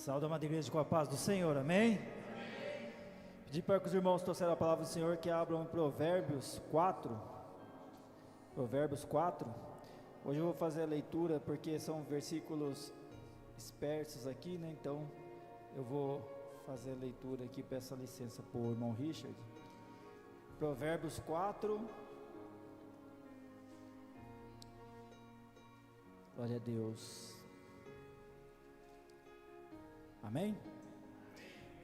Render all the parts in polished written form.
Saúde, amada igreja, com a paz do Senhor, amém? Pedir para que os irmãos trouxeram a palavra do Senhor, que abram em Provérbios 4. Provérbios 4. Hoje eu vou fazer a leitura, porque são versículos dispersos aqui, né? Então eu vou fazer a leitura aqui, peço a licença para o irmão Richard. Provérbios 4. Glória a Deus. Amém?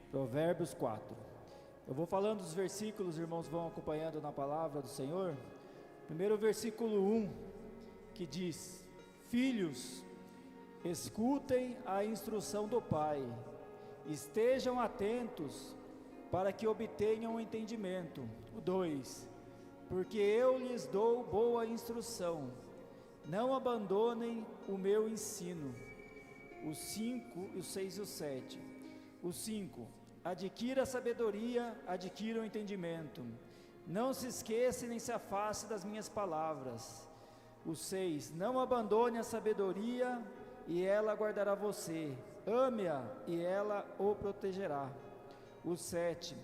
Provérbios 4. Eu vou falando dos versículos, os irmãos vão acompanhando na palavra do Senhor. Primeiro versículo 1, que diz: Filhos, escutem a instrução do Pai, estejam atentos para que obtenham entendimento. O 2, porque eu lhes dou boa instrução, não abandonem o meu ensino. O 5, o 6 e o 7. O 5, adquira a sabedoria, adquira o entendimento, não se esqueça nem se afaste das minhas palavras. O 6, não abandone a sabedoria, e ela guardará você, ame-a, e ela o protegerá. O 7,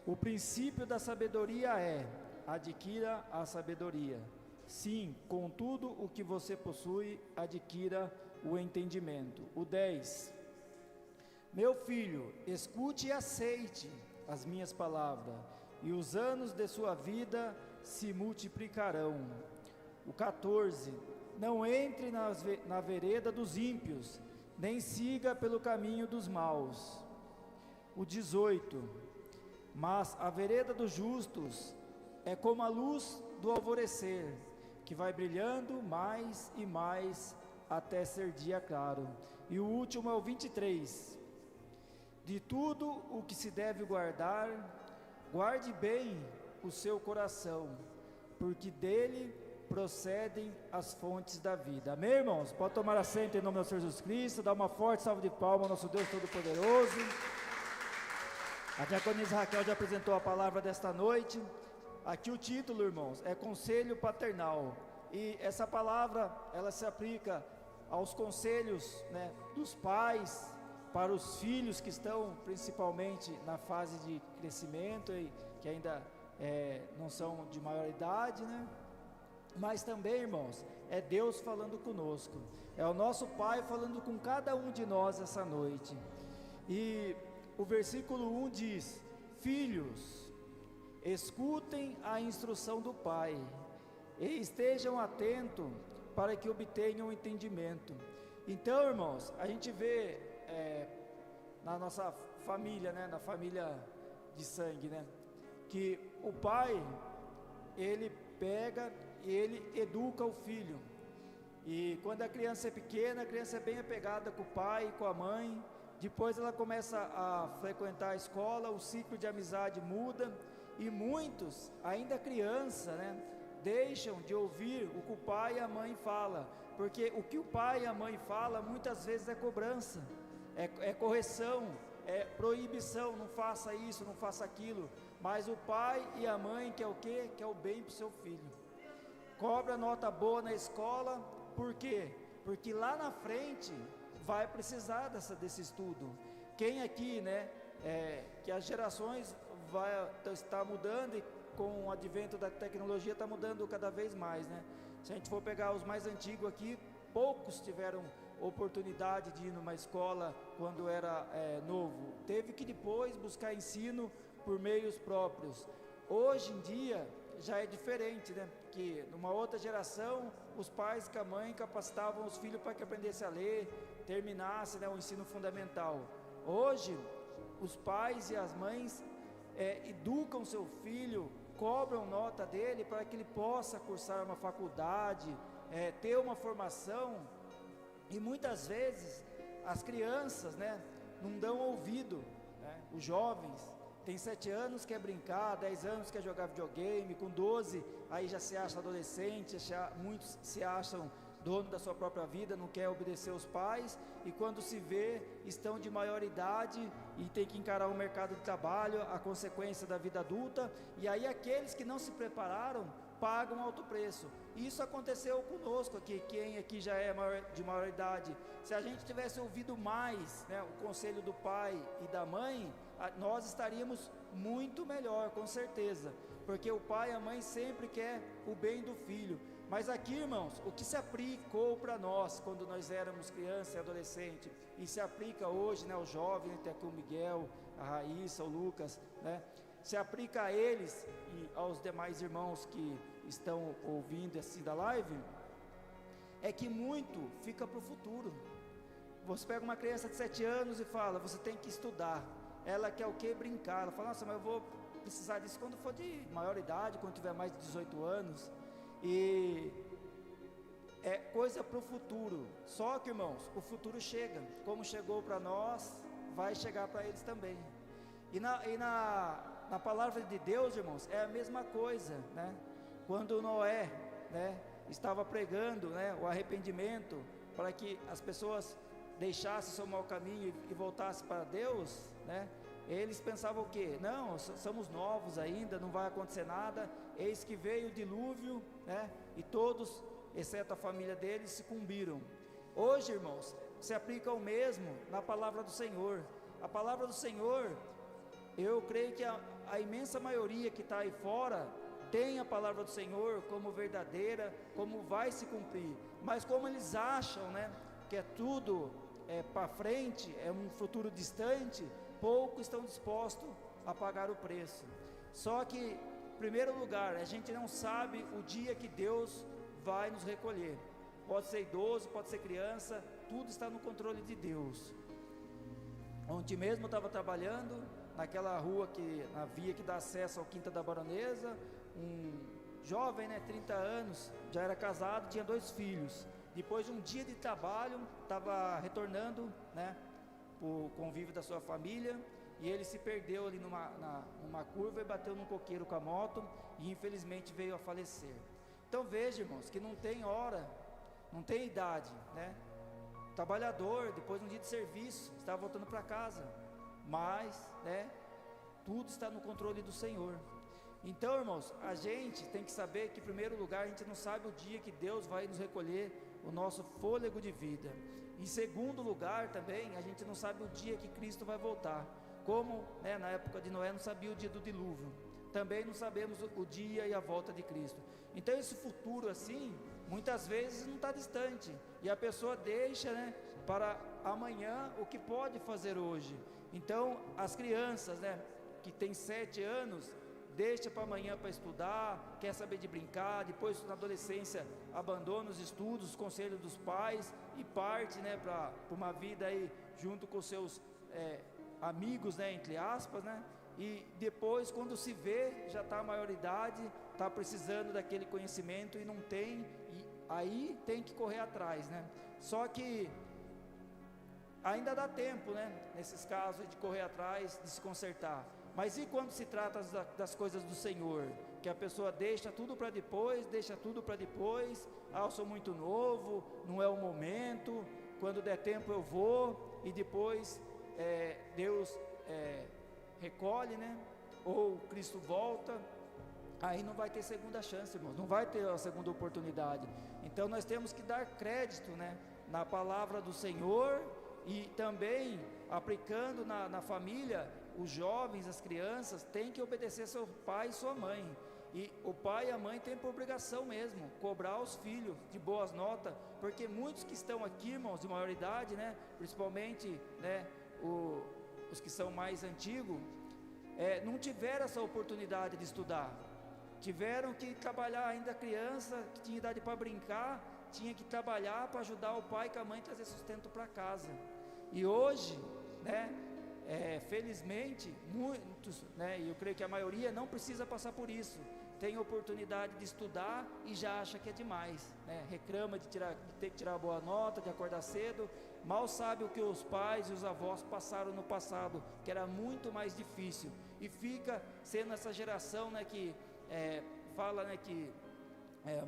o princípio da sabedoria é: adquira a sabedoria. Sim, com tudo o que você possui, adquira o entendimento. O 10, meu filho, escute e aceite as minhas palavras, e os anos de sua vida se multiplicarão. O 14, não entre na vereda dos ímpios, nem siga pelo caminho dos maus. O 18, mas a vereda dos justos é como a luz do alvorecer, que vai brilhando mais e mais até ser dia claro. E o último é o 23, de tudo o que se deve guardar, guarde bem o seu coração, porque dele procedem as fontes da vida. Amém, irmãos? Pode tomar assento em nome do Senhor Jesus Cristo, dar uma forte salva de palmas ao nosso Deus Todo-Poderoso. A diaconisa Raquel já apresentou a palavra desta noite. Aqui o título, irmãos, é Conselho Paternal, e essa palavra, ela se aplica aos conselhos, né, dos pais, para os filhos que estão principalmente na fase de crescimento e que ainda não são de maior idade, né? Mas também, irmãos, é Deus falando conosco, é o nosso Pai falando com cada um de nós essa noite. E o versículo 1 diz: Filhos, escutem a instrução do Pai, e estejam atentos para que obtenham entendimento. Então, irmãos, a gente vê na nossa família, né, na família de sangue, né, que o pai, ele pega e ele educa o filho. E quando a criança é pequena, a criança é bem apegada com o pai e com a mãe. Depois ela começa a frequentar a escola, o ciclo de amizade muda, e muitos, ainda criança, né, deixam de ouvir o que o pai e a mãe falam, porque o que o pai e a mãe falam muitas vezes é cobrança, é correção, é proibição, não faça isso, não faça aquilo. Mas o pai e a mãe quer o quê? Quer o bem para o seu filho, cobra nota boa na escola. Por quê? Porque lá na frente vai precisar desse estudo. Quem aqui, né, que as gerações está mudando, e com o advento da tecnologia está mudando cada vez mais, né? Se a gente for pegar os mais antigos aqui, poucos tiveram oportunidade de ir numa escola quando era novo, teve que depois buscar ensino por meios próprios. Hoje em dia já é diferente, né? Porque numa outra geração, os pais com a mãe capacitavam os filhos para que aprendesse a ler, terminasse, né, o ensino fundamental. Hoje, os pais e as mães educam seu filho, cobram nota dele para que ele possa cursar uma faculdade, ter uma formação. E muitas vezes as crianças, né, não dão ouvido, né? Os jovens tem 7 anos, quer brincar, 10 anos quer jogar videogame, com 12 aí já se acha adolescente, muitos se acham dono da sua própria vida, não quer obedecer aos pais, e quando se vê, estão de maior idade e tem que encarar o mercado de trabalho, a consequência da vida adulta. E aí aqueles que não se prepararam paga um alto preço. Isso aconteceu conosco aqui, quem aqui já é de maior idade. Se a gente tivesse ouvido mais, né, o conselho do pai e da mãe, nós estaríamos muito melhor, com certeza, porque o pai e a mãe sempre quer o bem do filho. Mas aqui, irmãos, o que se aplicou para nós quando nós éramos criança e adolescente, e se aplica hoje, né, os jovens, até aqui o Miguel, a Raíssa, o Lucas, né, se aplica a eles e aos demais irmãos que estão ouvindo assim da live, é que muito fica para o futuro. Você pega uma criança de 7 anos e fala, você tem que estudar. Ela quer o que? Brincar. Ela fala, nossa, mas eu vou precisar disso quando for de maior idade, quando tiver mais de 18 anos. E é coisa para o futuro. Só que, irmãos, o futuro chega. Como chegou para nós, vai chegar para eles também. E na palavra de Deus, irmãos, é a mesma coisa, né? Quando Noé, né, estava pregando, né, o arrependimento, para que as pessoas deixassem seu mau caminho e voltassem para Deus, né? Eles pensavam o quê? Não, somos novos ainda, não vai acontecer nada. Eis que veio o dilúvio, né? E todos, exceto a família deles, sucumbiram. Hoje, irmãos, se aplica o mesmo na palavra do Senhor. A palavra do Senhor, eu creio que a imensa maioria que está aí fora tem a palavra do Senhor como verdadeira, como vai se cumprir. Mas como eles acham, né, que é tudo para frente, é um futuro distante, poucos estão dispostos a pagar o preço. Só que, em primeiro lugar, a gente não sabe o dia que Deus vai nos recolher. Pode ser idoso, pode ser criança, tudo está no controle de Deus. Ontem mesmo eu estava trabalhando naquela rua, na via que dá acesso ao Quinta da Baronesa, um jovem, né, 30 anos, já era casado, tinha 2 filhos. Depois de um dia de trabalho, estava retornando, né, o convívio da sua família, e ele se perdeu ali numa curva e bateu num coqueiro com a moto, e infelizmente veio a falecer. Então veja, irmãos, que não tem hora, não tem idade, né? Trabalhador, depois de um dia de serviço, está voltando para casa, mas, né, tudo está no controle do Senhor. Então, irmãos, a gente tem que saber que, em primeiro lugar, a gente não sabe o dia que Deus vai nos recolher o nosso fôlego de vida. Em segundo lugar, também, a gente não sabe o dia que Cristo vai voltar. Como, né, na época de Noé não sabia o dia do dilúvio, também não sabemos o dia e a volta de Cristo. Então esse futuro assim, muitas vezes não está distante, e a pessoa deixa, né, para amanhã o que pode fazer hoje. Então as crianças, né, que tem 7 anos, deixa para amanhã para estudar, quer saber de brincar, depois na adolescência abandona os estudos, os conselhos dos pais e parte, né, para uma vida aí junto com seus amigos, né, entre aspas, né, e depois quando se vê, já está a maioridade, está precisando daquele conhecimento e não tem, e aí tem que correr atrás, né. Só que ainda dá tempo, né, nesses casos de correr atrás, de se consertar. Mas e quando se trata das coisas do Senhor, que a pessoa deixa tudo para depois, eu sou muito novo, não é o momento, quando der tempo eu vou, e depois Deus recolhe, né, ou Cristo volta, aí não vai ter segunda chance, irmãos, não vai ter a segunda oportunidade. Então nós temos que dar crédito, né, na palavra do Senhor, e também aplicando na família. Os jovens, as crianças têm que obedecer seu pai e sua mãe, e o pai e a mãe têm por obrigação mesmo, cobrar os filhos de boas notas, porque muitos que estão aqui, irmãos, de maior idade, né, principalmente, né, os que são mais antigos, não tiveram essa oportunidade de estudar, tiveram que trabalhar ainda criança, que tinha idade para brincar, tinha que trabalhar para ajudar o pai e a mãe a trazer sustento para casa. E hoje, né, felizmente, muitos, né, e eu creio que a maioria não precisa passar por isso, tem oportunidade de estudar e já acha que é demais, né, reclama de ter que tirar boa nota, de acordar cedo, mal sabe o que os pais e os avós passaram no passado, que era muito mais difícil, e fica sendo essa geração, né, que fala, né, que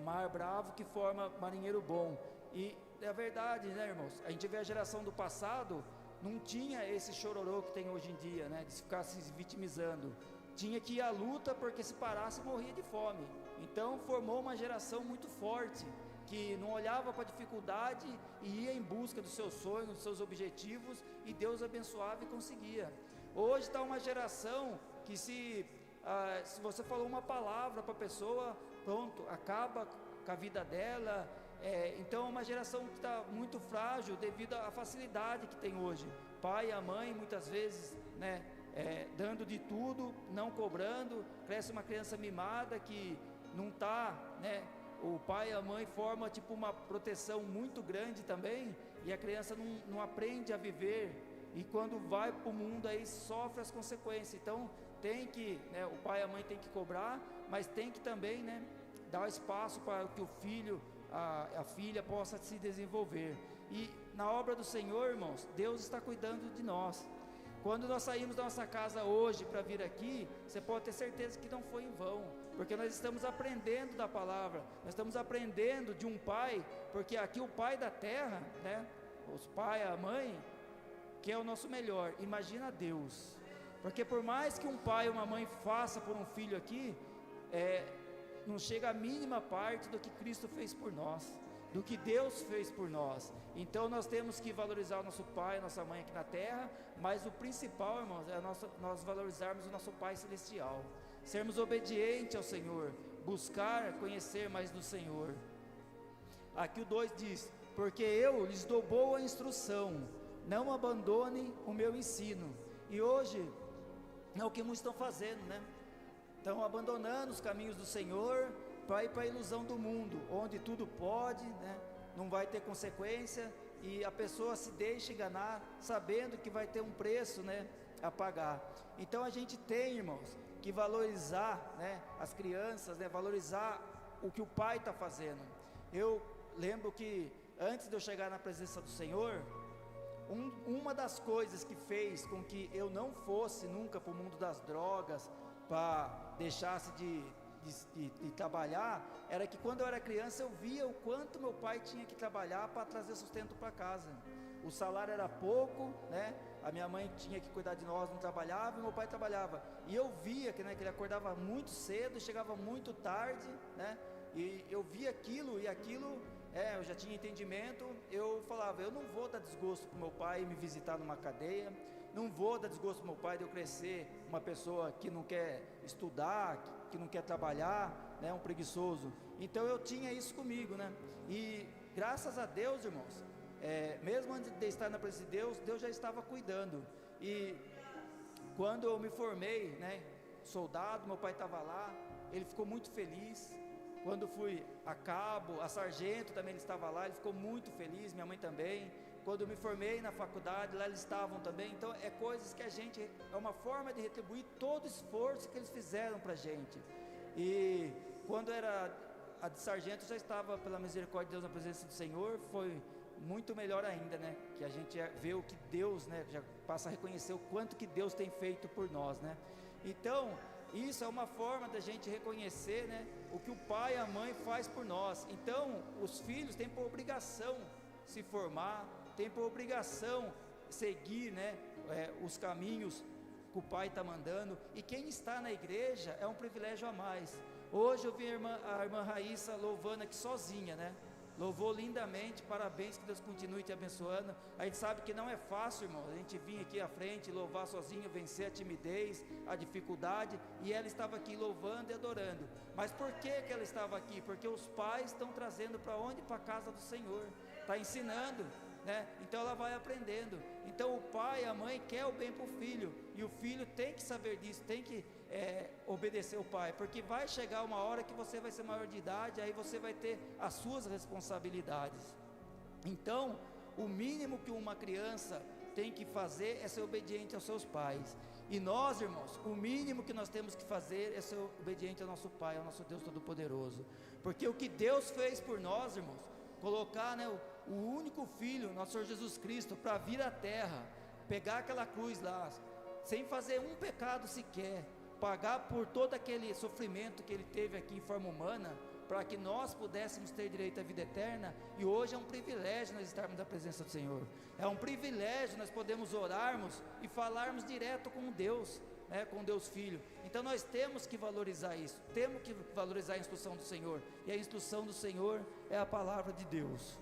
mar bravo que forma marinheiro bom, e é verdade, né, irmãos, a gente vê a geração do passado, não tinha esse chororô que tem hoje em dia, né, de ficar se vitimizando, tinha que ir à luta, porque se parasse morria de fome. Então formou uma geração muito forte, que não olhava para a dificuldade e ia em busca dos seus sonhos, dos seus objetivos, e Deus abençoava e conseguia. Hoje está uma geração que se você falou uma palavra para a pessoa, pronto, acaba com a vida dela. Então é uma geração que está muito frágil devido à facilidade que tem hoje. Pai e a mãe muitas vezes, né, dando de tudo, não cobrando. Cresce uma criança mimada que não está, né, o pai e a mãe formam tipo uma proteção muito grande também, e a criança não aprende a viver, e quando vai para o mundo aí sofre as consequências. Então tem que, né, o pai e a mãe tem que cobrar, mas tem que também, né, dar espaço para que o filho, a filha possa se desenvolver. E na obra do Senhor, irmãos, Deus está cuidando de nós. Quando nós saímos da nossa casa hoje para vir aqui, você pode ter certeza que não foi em vão, porque nós estamos aprendendo da palavra, nós estamos aprendendo de um pai, porque aqui o pai da terra, né, os pai, a mãe, que é o nosso melhor, imagina Deus, porque por mais que um pai ou uma mãe faça por um filho aqui, não chega a mínima parte do que Cristo fez por nós, do que Deus fez por nós. Então nós temos que valorizar o nosso pai, a nossa mãe aqui na terra, mas o principal, irmãos, é nós valorizarmos o nosso Pai Celestial, sermos obedientes ao Senhor, buscar conhecer mais do Senhor. Aqui o 2 diz: porque eu lhes dou boa instrução, não abandonem o meu ensino. E hoje é o que muitos estão fazendo, né? Estão abandonando os caminhos do Senhor para ir para a ilusão do mundo, onde tudo pode, né? Não vai ter consequência, e a pessoa se deixa enganar, sabendo que vai ter um preço, né, a pagar. Então a gente tem, irmãos, que valorizar, né, as crianças, né, valorizar o que o pai está fazendo. Eu lembro que antes de eu chegar na presença do Senhor, uma das coisas que fez com que eu não fosse nunca para o mundo das drogas, para deixasse de trabalhar, era que quando eu era criança eu via o quanto meu pai tinha que trabalhar para trazer sustento para casa. O salário era pouco, né? A minha mãe tinha que cuidar de nós, não trabalhava, e meu pai trabalhava, e eu via que, né, que ele acordava muito cedo, chegava muito tarde, né? E eu via aquilo, e aquilo, eu já tinha entendimento. Eu falava, eu não vou dar desgosto para o meu pai me visitar numa cadeia, não vou dar desgosto para o meu pai de eu crescer uma pessoa que não quer estudar, que não quer trabalhar, né, um preguiçoso. Então eu tinha isso comigo, né? E graças a Deus, irmãos, mesmo antes de estar na presença de Deus, Deus já estava cuidando. E quando eu me formei, né, soldado, meu pai estava lá, ele ficou muito feliz. Quando fui a cabo, a sargento também ele estava lá, ele ficou muito feliz, minha mãe também. Quando eu me formei na faculdade, lá eles estavam também. Então coisas que é uma forma de retribuir todo o esforço que eles fizeram para a gente. E quando era a de sargento, já estava, pela misericórdia de Deus, na presença do Senhor. Foi muito melhor ainda, né, que a gente vê o que Deus, né, já passa a reconhecer o quanto que Deus tem feito por nós, né. Então isso é uma forma da gente reconhecer, né, o que o pai e a mãe faz por nós. Então os filhos têm por obrigação se formar, tem por obrigação seguir, né, os caminhos que o pai está mandando. E quem está na igreja é um privilégio a mais. Hoje eu vi a irmã Raíssa louvando aqui sozinha, né? Louvou lindamente, parabéns, que Deus continue te abençoando. A gente sabe que não é fácil, irmão, a gente vir aqui à frente, louvar sozinho, vencer a timidez, a dificuldade, e ela estava aqui louvando e adorando. Mas por que ela estava aqui? Porque os pais estão trazendo para onde? Para a casa do Senhor, está ensinando, né? Então ela vai aprendendo. Então o pai e a mãe quer o bem para o filho, e o filho tem que saber disso, tem que obedecer o pai, porque vai chegar uma hora que você vai ser maior de idade, aí você vai ter as suas responsabilidades. Então o mínimo que uma criança tem que fazer é ser obediente aos seus pais. E nós, irmãos, o mínimo que nós temos que fazer é ser obediente ao nosso Pai, ao nosso Deus Todo-Poderoso. Porque o que Deus fez por nós, irmãos, colocar, né, o único Filho, nosso Senhor Jesus Cristo, para vir à terra, pegar aquela cruz lá, sem fazer um pecado sequer, pagar por todo aquele sofrimento que Ele teve aqui em forma humana, para que nós pudéssemos ter direito à vida eterna. E hoje é um privilégio nós estarmos na presença do Senhor, é um privilégio nós podemos orarmos e falarmos direto com Deus, né, com Deus Filho. Então nós temos que valorizar isso, temos que valorizar a instrução do Senhor, e a instrução do Senhor é a palavra de Deus.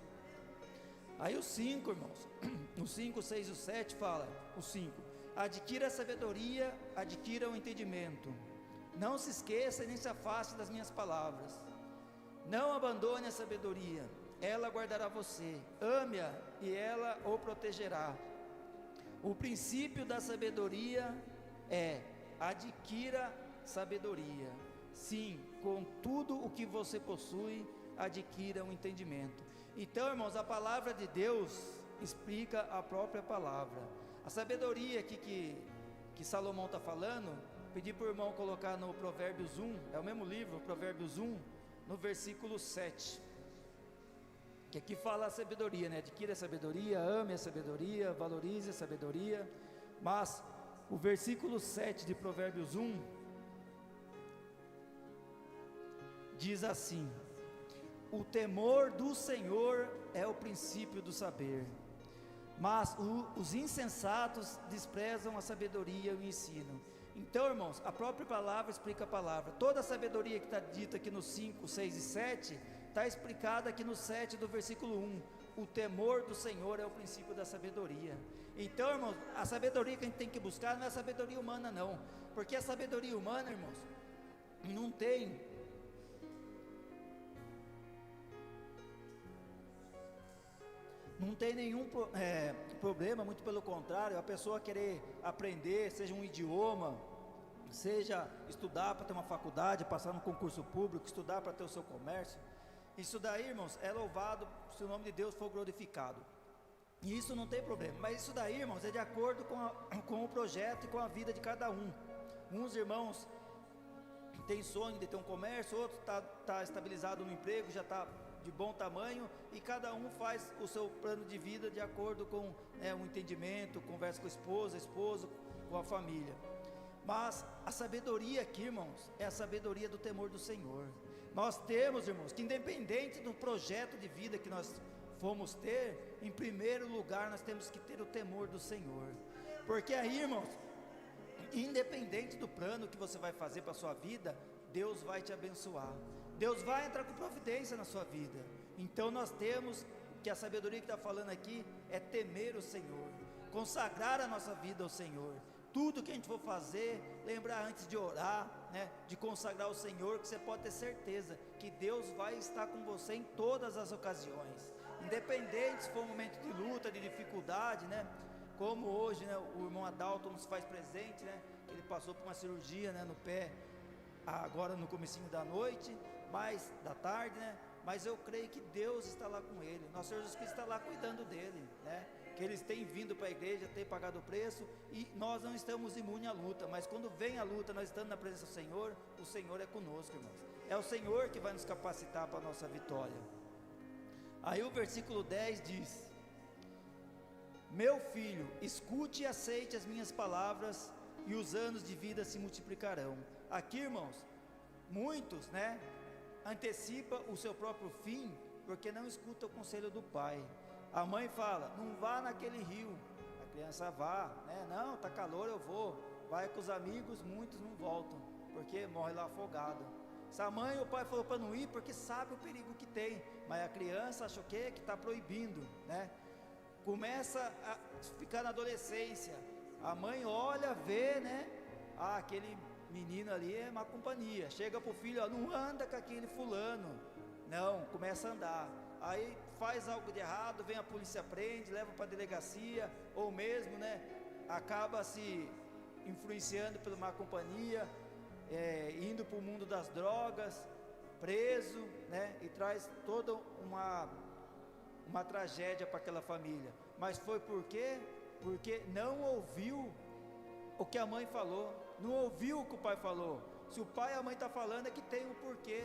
Aí o 5, irmãos, o 5, 6 e o 7 fala, o 5, adquira a sabedoria, adquira o entendimento, não se esqueça e nem se afaste das minhas palavras, não abandone a sabedoria, ela guardará você, ame-a e ela o protegerá. O princípio da sabedoria é, adquira sabedoria, sim, com tudo o que você possui, adquira um entendimento. Então, irmãos, a palavra de Deus explica a própria palavra. A sabedoria aqui que Salomão está falando, pedi para o irmão colocar no Provérbios 1, é o mesmo livro, Provérbios 1, no versículo 7, que aqui fala a sabedoria, né? Adquira a sabedoria, ame a sabedoria, valorize a sabedoria, mas o versículo 7 de Provérbios 1, diz assim, o temor do Senhor é o princípio do saber, mas os insensatos desprezam a sabedoria e o ensino. Então, irmãos, a própria palavra explica a palavra, toda a sabedoria que está dita aqui no 5, 6 e 7, está explicada aqui no 7 do versículo 1, o temor do Senhor é o princípio da sabedoria. Então, irmãos, a sabedoria que a gente tem que buscar não é a sabedoria humana não, porque a sabedoria humana, irmãos, não tem nenhum problema, muito pelo contrário, a pessoa querer aprender, seja um idioma, seja estudar para ter uma faculdade, passar no concurso público, estudar para ter o seu comércio, isso daí, irmãos, é louvado se o nome de Deus for glorificado, e isso não tem problema, mas isso daí, irmãos, é de acordo com o projeto e com a vida de cada um. Uns irmãos têm sonho de ter um comércio, outro está estabilizado no emprego, já está de bom tamanho, e cada um faz o seu plano de vida de acordo com um entendimento, conversa com a esposa, esposo, com a família. Mas a sabedoria aqui, irmãos, é a sabedoria do temor do Senhor. Nós temos, irmãos, que independente do projeto de vida que nós fomos ter, em primeiro lugar nós temos que ter o temor do Senhor, porque aí, irmãos, independente do plano que você vai fazer para a sua vida, Deus vai te abençoar, Deus vai entrar com providência na sua vida. Então nós temos que a sabedoria que está falando aqui é temer o Senhor, consagrar a nossa vida ao Senhor, tudo que a gente for fazer, lembrar antes de orar, de consagrar ao Senhor, que você pode ter certeza que Deus vai estar com você em todas as ocasiões, independente se for um momento de luta, de dificuldade, como hoje, o irmão Adalto nos faz presente, ele passou por uma cirurgia, no pé, agora no comecinho da noite, da tarde, mas eu creio que Deus está lá com ele, nosso Senhor Jesus Cristo está lá cuidando dele, que eles têm vindo para a igreja, têm pagado o preço, e nós não estamos imunes à luta, mas quando vem a luta, nós estamos na presença do Senhor, o Senhor é conosco, irmãos, é o Senhor que vai nos capacitar para a nossa vitória. Aí o versículo 10 diz, meu filho, escute e aceite as minhas palavras, e os anos de vida se multiplicarão. Aqui, irmãos, muitos, antecipa o seu próprio fim, porque não escuta o conselho do pai. A mãe fala, não vá naquele rio, a criança vá, não, está calor, eu vou, vai com os amigos, muitos não voltam, porque morre lá afogado. Se a mãe ou o pai falou para não ir, porque sabe o perigo que tem, mas a criança achou que está proibindo, começa a ficar na adolescência, a mãe olha, vê, aquele menino ali é má companhia, chega para o filho, não anda com aquele fulano, não, começa a andar, aí faz algo de errado, vem a polícia, prende, leva para a delegacia, ou mesmo, acaba se influenciando pela má companhia, indo para o mundo das drogas, preso, e traz toda uma tragédia para aquela família. Mas foi por quê? Porque não ouviu o que a mãe falou, não ouviu o que o pai falou. Se o pai e a mãe estão falando, é que tem um porquê.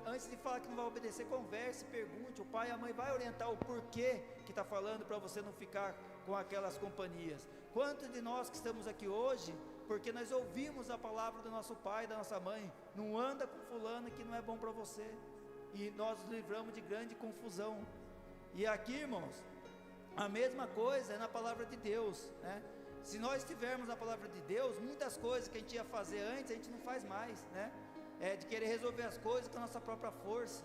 Antes de falar que não vai obedecer, converse, pergunte, o pai e a mãe vai orientar o porquê que está falando, para você não ficar com aquelas companhias. Quantos de nós que estamos aqui hoje, porque nós ouvimos a palavra do nosso pai, da nossa mãe, não anda com fulano que não é bom para você, e nós nos livramos de grande confusão. E aqui, irmãos, a mesma coisa é na palavra de Deus, Se nós tivermos a palavra de Deus, muitas coisas que a gente ia fazer antes, a gente não faz mais, né? De querer resolver as coisas com a nossa própria força.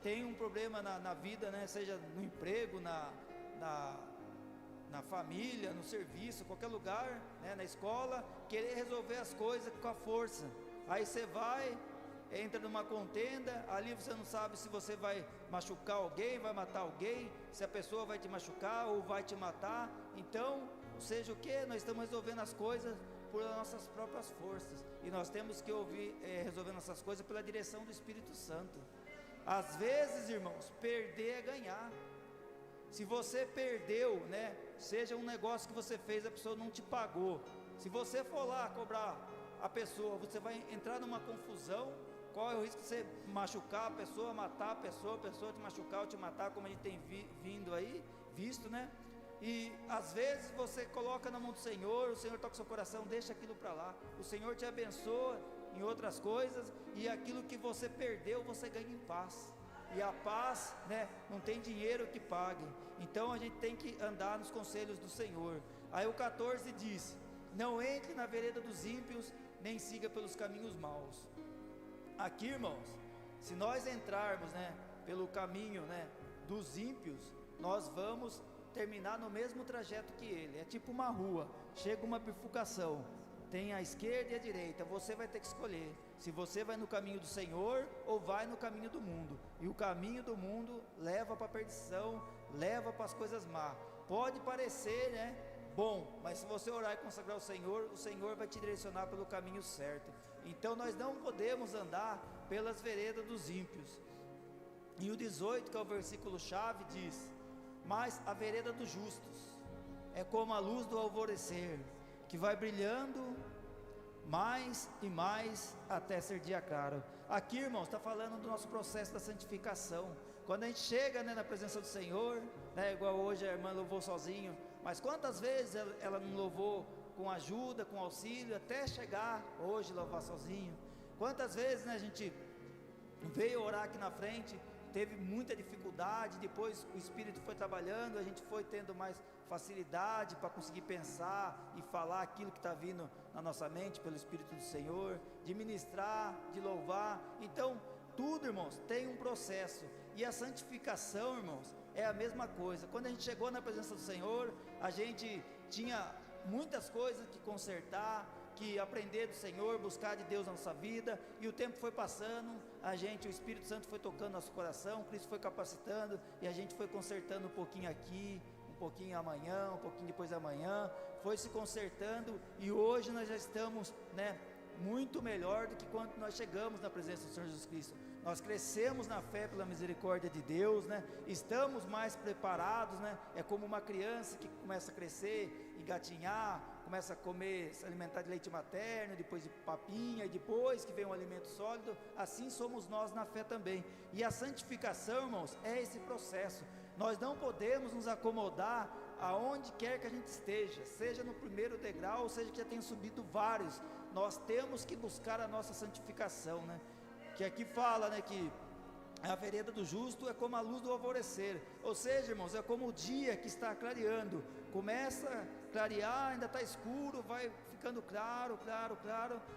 Tem um problema na vida, né? Seja no emprego, na família, no serviço, qualquer lugar, né? Na escola, querer resolver as coisas com a força. Aí você vai, entra numa contenda, ali você não sabe se você vai machucar alguém, vai matar alguém, se a pessoa vai te machucar ou vai te matar. Então, seja o que, nós estamos resolvendo as coisas por nossas próprias forças, e nós temos que resolver nossas coisas pela direção do Espírito Santo. Às vezes, irmãos, perder é ganhar. Se você perdeu, né, seja um negócio que você fez, a pessoa não te pagou, se você for lá cobrar a pessoa, você vai entrar numa confusão. Qual é o risco de você machucar a pessoa, matar a pessoa te machucar ou te matar, como a gente tem visto, né? E às vezes você coloca na mão do Senhor, o Senhor toca o seu coração, deixa aquilo para lá, o Senhor te abençoa em outras coisas, e aquilo que você perdeu, você ganha em paz. E a paz, né, não tem dinheiro que pague. Então a gente tem que andar nos conselhos do Senhor. Aí o 14 diz: não entre na vereda dos ímpios, nem siga pelos caminhos maus. Aqui, irmãos, se nós entrarmos, né, pelo caminho, né, dos ímpios, nós vamos terminar no mesmo trajeto que ele. É tipo uma rua, chega uma bifurcação, tem a esquerda e a direita, você vai ter que escolher se você vai no caminho do Senhor ou vai no caminho do mundo. E o caminho do mundo leva para a perdição, leva para as coisas más. Pode parecer, né, bom, mas se você orar e consagrar o Senhor vai te direcionar pelo caminho certo. Então nós não podemos andar pelas veredas dos ímpios. E o 18, que é o versículo chave, diz: mas a vereda dos justos é como a luz do alvorecer, que vai brilhando mais e mais até ser dia claro. Aqui, irmãos, está falando do nosso processo da santificação. Quando a gente chega, né, na presença do Senhor, né, igual hoje a irmã louvou sozinho, mas quantas vezes ela não louvou com ajuda, com auxílio, até chegar hoje louvar sozinho? Quantas vezes, né, a gente veio orar aqui na frente, teve muita dificuldade, depois o Espírito foi trabalhando, a gente foi tendo mais facilidade para conseguir pensar e falar aquilo que está vindo na nossa mente pelo Espírito do Senhor, de ministrar, de louvar. Então, tudo, irmãos, tem um processo, e a santificação, irmãos, é a mesma coisa. Quando a gente chegou na presença do Senhor, a gente tinha muitas coisas que consertar, que aprender do Senhor, buscar de Deus na nossa vida, e o tempo foi passando, o Espírito Santo foi tocando nosso coração, Cristo foi capacitando, e a gente foi consertando um pouquinho aqui, um pouquinho amanhã, um pouquinho depois da manhã, foi se consertando, e hoje nós já estamos, né, muito melhor do que quando nós chegamos na presença do Senhor Jesus Cristo. Nós crescemos na fé pela misericórdia de Deus, né? Estamos mais preparados, né? É como uma criança que começa a crescer, engatinhar, começa a comer, se alimentar de leite materno, depois de papinha, e depois que vem um alimento sólido. Assim somos nós na fé também. E a santificação, irmãos, é esse processo. Nós não podemos nos acomodar aonde quer que a gente esteja, seja no primeiro degrau, ou seja que já tenha subido vários. Nós temos que buscar a nossa santificação, né? Que aqui fala, né, que a vereda do justo é como a luz do alvorecer, ou seja, irmãos, é como o dia que está clareando, começa a clarear, ainda está escuro, vai ficando claro,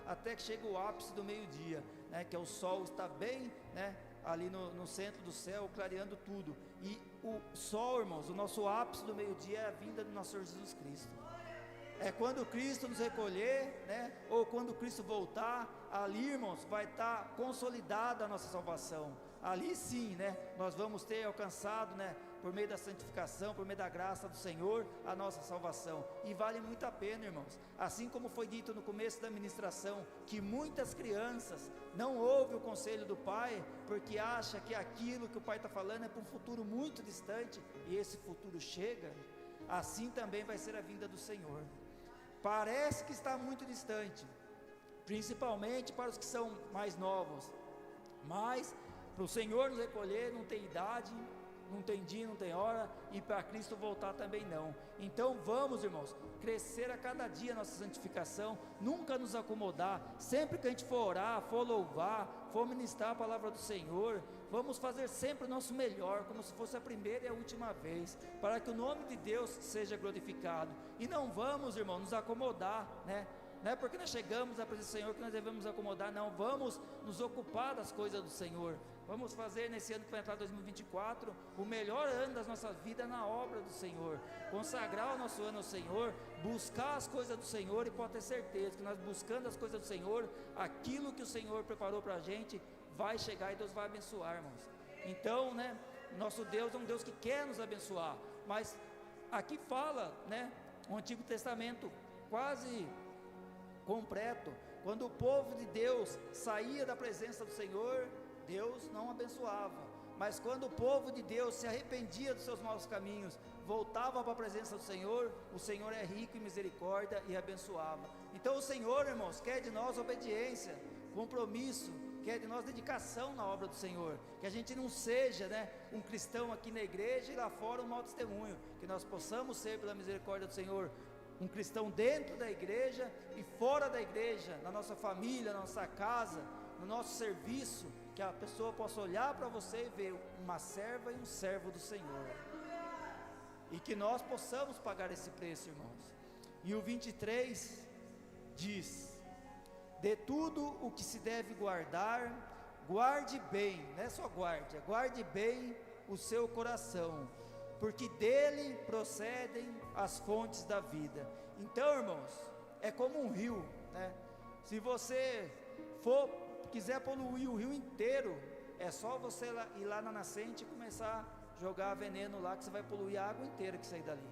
até que chega o ápice do meio-dia, né, que é o sol está bem, né, ali no centro do céu, clareando tudo. E o sol, irmãos, o nosso ápice do meio-dia é a vinda do nosso Senhor Jesus Cristo. É quando Cristo nos recolher, né, ou quando Cristo voltar, ali, irmãos, vai estar consolidada a nossa salvação. Ali sim, né, nós vamos ter alcançado, né, por meio da santificação, por meio da graça do Senhor, a nossa salvação. E vale muito a pena, irmãos. Assim como foi dito no começo da ministração, que muitas crianças não ouvem o conselho do Pai, porque acha que aquilo que o Pai está falando é para um futuro muito distante, e esse futuro chega. Assim também vai ser a vinda do Senhor. Parece que está muito distante, principalmente para os que são mais novos, mas para o Senhor nos recolher não tem idade, não tem dia, não tem hora, e para Cristo voltar também não. Então vamos, irmãos, crescer a cada dia a nossa santificação, nunca nos acomodar. Sempre que a gente for orar, for louvar, for ministrar a palavra do Senhor, vamos fazer sempre o nosso melhor, como se fosse a primeira e a última vez, para que o nome de Deus seja glorificado. E não vamos, irmão, nos acomodar, né? Não é porque nós chegamos à presença do Senhor que nós devemos nos acomodar, não. Vamos nos ocupar das coisas do Senhor. Vamos fazer nesse ano que vai entrar 2024 o melhor ano das nossas vidas na obra do Senhor. Consagrar o nosso ano ao Senhor, buscar as coisas do Senhor, e pode ter certeza que nós buscando as coisas do Senhor, aquilo que o Senhor preparou para a gente vai chegar e Deus vai abençoar, irmãos. Então, né, nosso Deus é um Deus que quer nos abençoar, mas aqui fala, né, o Antigo Testamento quase completo, quando o povo de Deus saía da presença do Senhor, Deus não abençoava, mas quando o povo de Deus se arrependia dos seus maus caminhos, voltava para a presença do Senhor, o Senhor é rico em misericórdia e abençoava. Então o Senhor, irmãos, quer de nós obediência, compromisso, quer de nós dedicação na obra do Senhor, que a gente não seja, né, um cristão aqui na igreja e lá fora um mau testemunho, que nós possamos ser, pela misericórdia do Senhor, um cristão dentro da igreja e fora da igreja, na nossa família, na nossa casa, no nosso serviço, que a pessoa possa olhar para você e ver uma serva e um servo do Senhor, e que nós possamos pagar esse preço, irmãos. E o 23 diz: de tudo o que se deve guardar, guarde bem, não é só guarde bem o seu coração, porque dele procedem as fontes da vida. Então, irmãos, é como um rio, né? Se você quiser poluir o rio inteiro, é só você ir lá na nascente e começar a jogar veneno lá, que você vai poluir a água inteira que sair dali.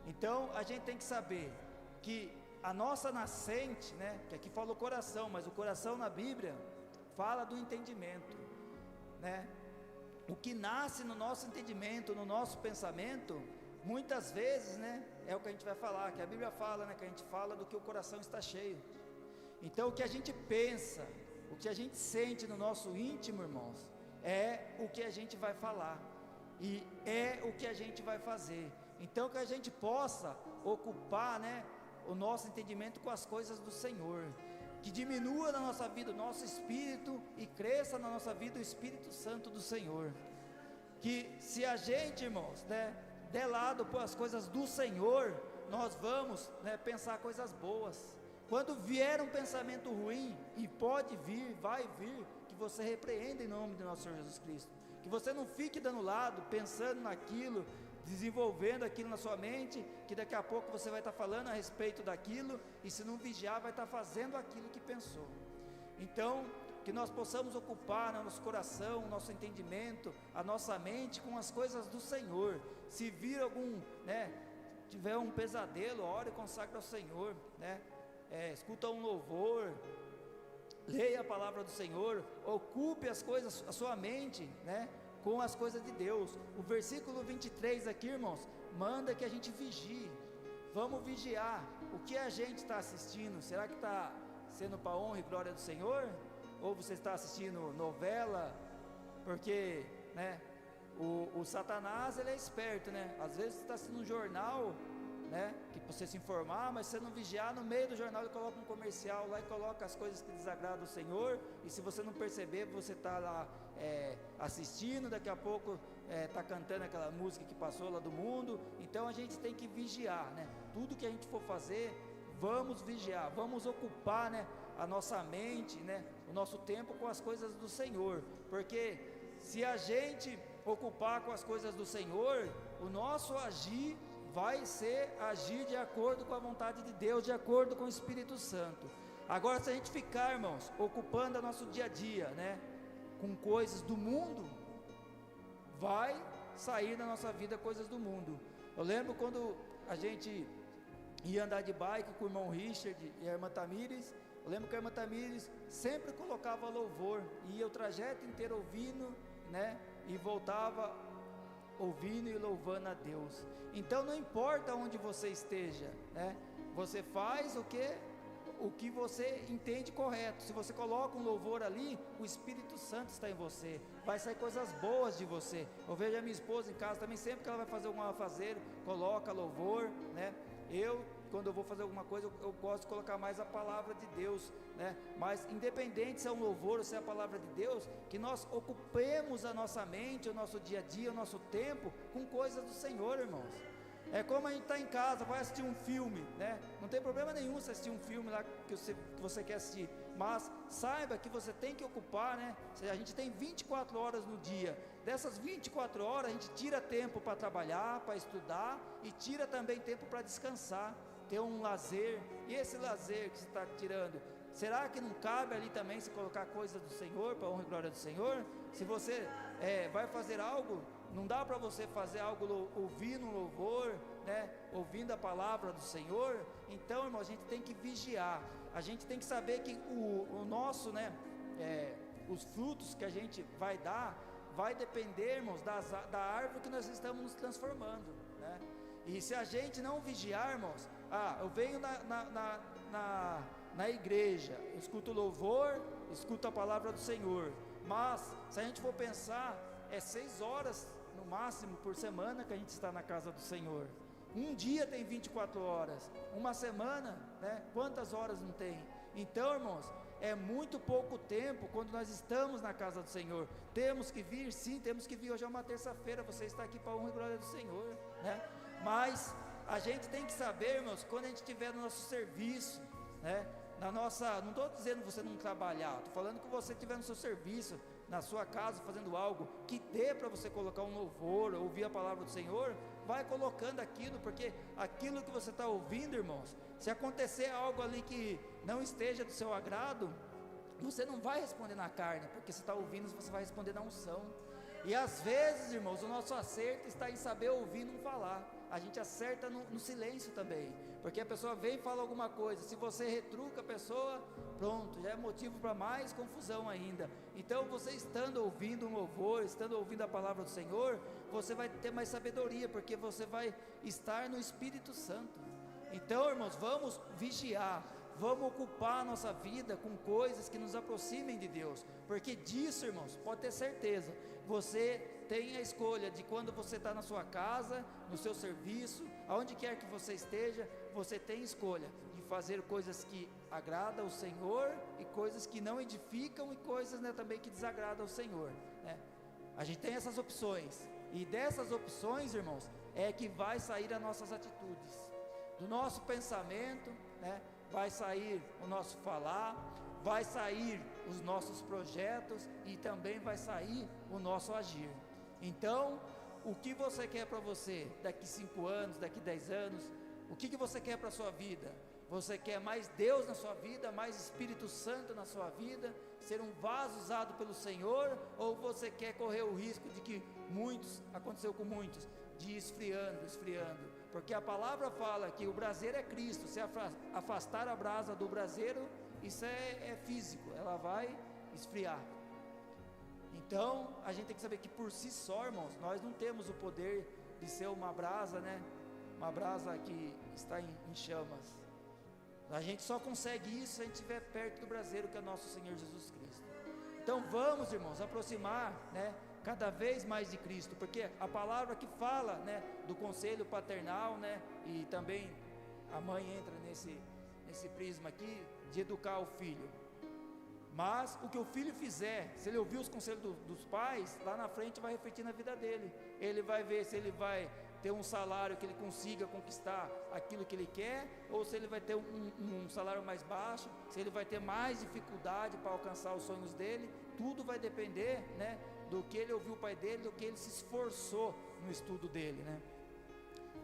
Então a gente tem que saber que a nossa nascente, né, que aqui fala o coração, mas o coração na Bíblia fala do entendimento, né? O que nasce no nosso entendimento, no nosso pensamento, muitas vezes, né, é o que a gente vai falar, que a Bíblia fala, né, que a gente fala do que o coração está cheio. Então o que a gente pensa, o que a gente sente no nosso íntimo, irmãos, é o que a gente vai falar, e é o que a gente vai fazer. Então que a gente possa ocupar, né, o nosso entendimento com as coisas do Senhor, que diminua na nossa vida o nosso espírito e cresça na nossa vida o Espírito Santo do Senhor. Que se a gente, irmãos, né, der lado para as coisas do Senhor, nós vamos, né, pensar coisas boas. Quando vier um pensamento ruim, e pode vir, vai vir, que você repreenda em nome do nosso Senhor Jesus Cristo, que você não fique dando lado, pensando naquilo, desenvolvendo aquilo na sua mente, que daqui a pouco você vai estar falando a respeito daquilo, e se não vigiar vai estar fazendo aquilo que pensou. Então que nós possamos ocupar nosso coração, nosso entendimento, a nossa mente com as coisas do Senhor. Se vir algum, né, tiver um pesadelo, ore e consagre ao Senhor, né? Escuta um louvor, leia a palavra do Senhor, ocupe as coisas, a sua mente, né, com as coisas de Deus. O versículo 23 aqui, irmãos, manda que a gente vigie. Vamos vigiar. O que a gente está assistindo, será que está sendo para a honra e glória do Senhor? Ou você está assistindo novela? Porque, né, o Satanás, ele é esperto, né? Às vezes você está assistindo um jornal, né, que você se informar, mas se você não vigiar, no meio do jornal ele coloca um comercial lá e coloca as coisas que desagradam o Senhor, e se você não perceber, você está lá assistindo, daqui a pouco está cantando aquela música que passou lá do mundo. Então a gente tem que vigiar, né? Tudo que a gente for fazer, vamos vigiar, vamos ocupar, né, a nossa mente, né, o nosso tempo com as coisas do Senhor, porque se a gente ocupar com as coisas do Senhor, o nosso agir vai ser agir de acordo com a vontade de Deus, de acordo com o Espírito Santo. Agora, se a gente ficar, irmãos, ocupando o nosso dia a dia, né, com coisas do mundo, vai sair da nossa vida coisas do mundo. Eu lembro quando a gente ia andar de bike com o irmão Richard e a irmã Tamires. Eu lembro que a irmã Tamires sempre colocava louvor, e ia o trajeto inteiro ouvindo, né, e voltava ouvindo e louvando a Deus. Então não importa onde você esteja, né, você faz o que? o que você entende correto. Se você coloca um louvor ali, o Espírito Santo está em você, vai sair coisas boas de você. Eu vejo a minha esposa em casa também, sempre que ela vai fazer alguma afazeiro, coloca louvor, né? Quando eu vou fazer alguma coisa, eu gosto de colocar mais a palavra de Deus, né? Mas independente se é um louvor ou se é a palavra de Deus, que nós ocupemos a nossa mente, o nosso dia a dia, o nosso tempo com coisas do Senhor, irmãos. É como a gente está em casa, vai assistir um filme, né? Não tem problema nenhum você assistir um filme lá que você quer assistir, mas saiba que você tem que ocupar, né? A gente tem 24 horas no dia. Dessas 24 horas a gente tira tempo para trabalhar, para estudar, e tira também tempo para descansar, ter um lazer. E esse lazer que você está tirando, será que não cabe ali também se colocar coisa do Senhor, para a honra e glória do Senhor? Se você vai fazer algo, não dá para você fazer algo ouvindo um louvor, né? Ouvindo a palavra do Senhor. Então, irmão, a gente tem que vigiar. A gente tem que saber que o nosso, né? Os frutos que a gente vai dar, vai depender, irmãos, da árvore que nós estamos nos transformando, né? E se a gente não vigiar, irmãos, eu venho na igreja, eu escuto louvor, escuto a palavra do Senhor, mas se a gente for pensar, 6 horas no máximo por semana que a gente está na casa do Senhor. Um dia tem 24 horas, uma semana, né? Quantas horas não tem? Então, irmãos, é muito pouco tempo quando nós estamos na casa do Senhor. Temos que vir, sim, temos que vir. Hoje é uma terça-feira, você está aqui para a honra e glória do Senhor, né? Mas a gente tem que saber, irmãos, quando a gente estiver no nosso serviço, né? Não estou dizendo você não trabalhar, estou falando que você estiver no seu serviço, na sua casa, fazendo algo que dê para você colocar um louvor, ouvir a palavra do Senhor, vai colocando aquilo, porque aquilo que você está ouvindo, irmãos, se acontecer algo ali que não esteja do seu agrado, você não vai responder na carne, porque você está ouvindo, você vai responder na unção. E às vezes, irmãos, o nosso acerto está em saber ouvir e não falar. A gente acerta no silêncio também, porque a pessoa vem e fala alguma coisa, se você retruca a pessoa, pronto, já é motivo para mais confusão ainda. Então, você estando ouvindo um louvor, estando ouvindo a palavra do Senhor, você vai ter mais sabedoria, porque você vai estar no Espírito Santo. Então, irmãos, vamos vigiar, vamos ocupar a nossa vida com coisas que nos aproximem de Deus, porque disso, irmãos, pode ter certeza, você tem a escolha de quando você está na sua casa, no seu serviço, aonde quer que você esteja, você tem escolha de fazer coisas que agradam ao Senhor e coisas que não edificam e coisas, né, também que desagradam ao Senhor, né? A gente tem essas opções, e dessas opções, irmãos, é que vai sair as nossas atitudes, do nosso pensamento, né? Vai sair o nosso falar, vai sair os nossos projetos e também vai sair o nosso agir. Então, o que você quer para você daqui 5 anos, daqui 10 anos? O que você quer para a sua vida? Você quer mais Deus na sua vida, mais Espírito Santo na sua vida, ser um vaso usado pelo Senhor? Ou você quer correr o risco de que aconteceu com muitos, de ir esfriando? Porque a palavra fala que o braseiro é Cristo, se afastar a brasa do braseiro, isso é físico, ela vai esfriar. Então, a gente tem que saber que por si só, irmãos, nós não temos o poder de ser uma brasa, né? Uma brasa que está em chamas. A gente só consegue isso se a gente estiver perto do braseiro, que é nosso Senhor Jesus Cristo. Então vamos, irmãos, aproximar, né, cada vez mais de Cristo, porque a palavra que fala, né, do conselho paternal, né, e também a mãe entra nesse prisma aqui, de educar o filho. Mas o que o filho fizer, se ele ouvir os conselhos dos pais, lá na frente vai refletir na vida dele. Ele vai ver se ele vai ter um salário que ele consiga conquistar aquilo que ele quer, ou se ele vai ter um salário mais baixo, se ele vai ter mais dificuldade para alcançar os sonhos dele. Tudo vai depender, né, do que ele ouviu o pai dele, do que ele se esforçou no estudo dele, né?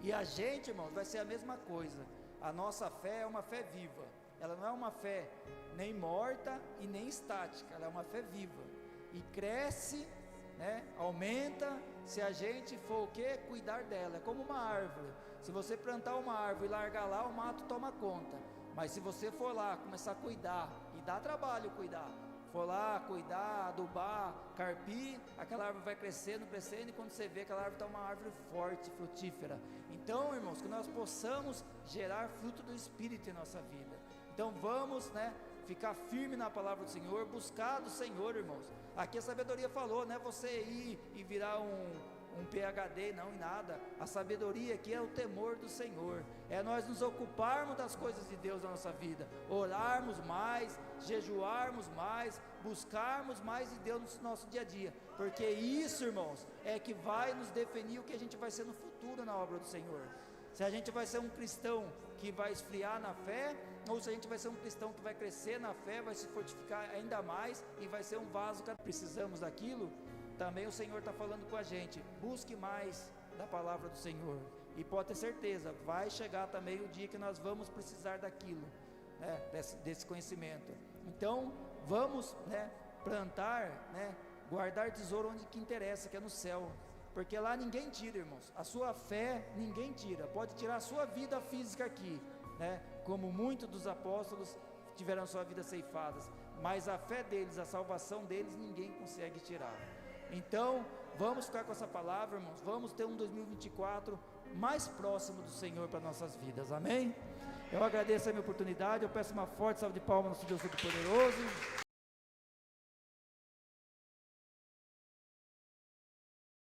E a gente, irmãos, vai ser a mesma coisa. A nossa fé é uma fé viva. Ela não é uma fé nem morta e nem estática, ela é uma fé viva, e cresce, né, aumenta, se a gente for o quê? Cuidar dela. É como uma árvore, se você plantar uma árvore e largar lá, o mato toma conta, mas se você for lá, começar a cuidar, e dá trabalho cuidar, for lá, cuidar, adubar, carpir, aquela árvore vai crescendo, e quando você vê, aquela árvore está uma árvore forte, frutífera. Então, irmãos, que nós possamos gerar fruto do Espírito em nossa vida. Então vamos, né, ficar firme na palavra do Senhor, buscar do Senhor, irmãos. Aqui a sabedoria falou, não é você ir e virar um PhD, não, em nada. A sabedoria aqui é o temor do Senhor, é nós nos ocuparmos das coisas de Deus na nossa vida, orarmos mais, jejuarmos mais, buscarmos mais de Deus no nosso dia a dia, porque isso, irmãos, é que vai nos definir o que a gente vai ser no futuro na obra do Senhor. Se a gente vai ser um cristão que vai esfriar na fé, ou se a gente vai ser um cristão que vai crescer na fé, vai se fortificar ainda mais e vai ser um vaso que precisamos daquilo. Também o Senhor está falando com a gente, busque mais da palavra do Senhor, e pode ter certeza, vai chegar também o dia que nós vamos precisar daquilo, né, desse conhecimento. Então vamos, né, plantar, né, guardar tesouro onde que interessa, que é no céu, porque lá ninguém tira, irmãos, a sua fé ninguém tira, pode tirar a sua vida física aqui, né, como muitos dos apóstolos tiveram sua vida ceifadas, mas a fé deles, a salvação deles, ninguém consegue tirar. Então, vamos ficar com essa palavra, irmãos, vamos ter um 2024 mais próximo do Senhor para nossas vidas, amém? Eu agradeço a minha oportunidade, eu peço uma forte salva de palmas ao nosso Deus Todo-Poderoso.